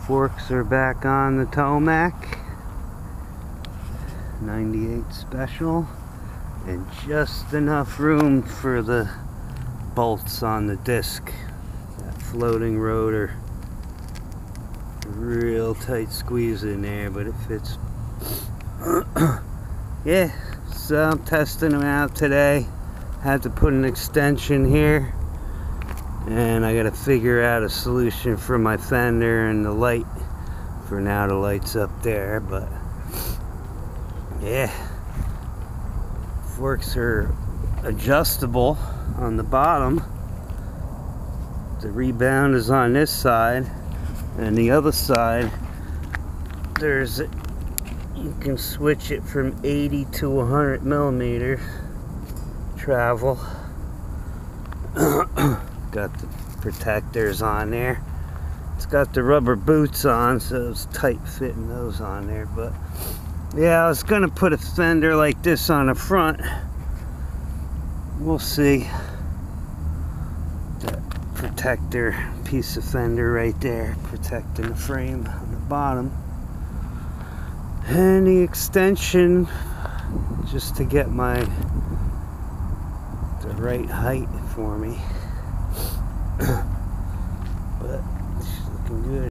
Forks are back on the Tomac 98 special, and just enough room for the bolts on the disc. That floating rotor, real tight squeeze in there, but it fits. Yeah, so I'm testing them out today. Had to put an extension here, and I gotta figure out a solution for my fender and the light. For now the light's up there, but yeah, forks are adjustable on the bottom. The rebound is on this side, and the other side you can switch it from 80 to 100 millimeter travel. Got the protectors on there. It's got the rubber boots on, so it's tight fitting those on there. But yeah, I was gonna put a fender like this on the front. We'll see. That protector piece of fender right there protecting the frame on the bottom, and the extension just to get the right height for me. But she's looking good.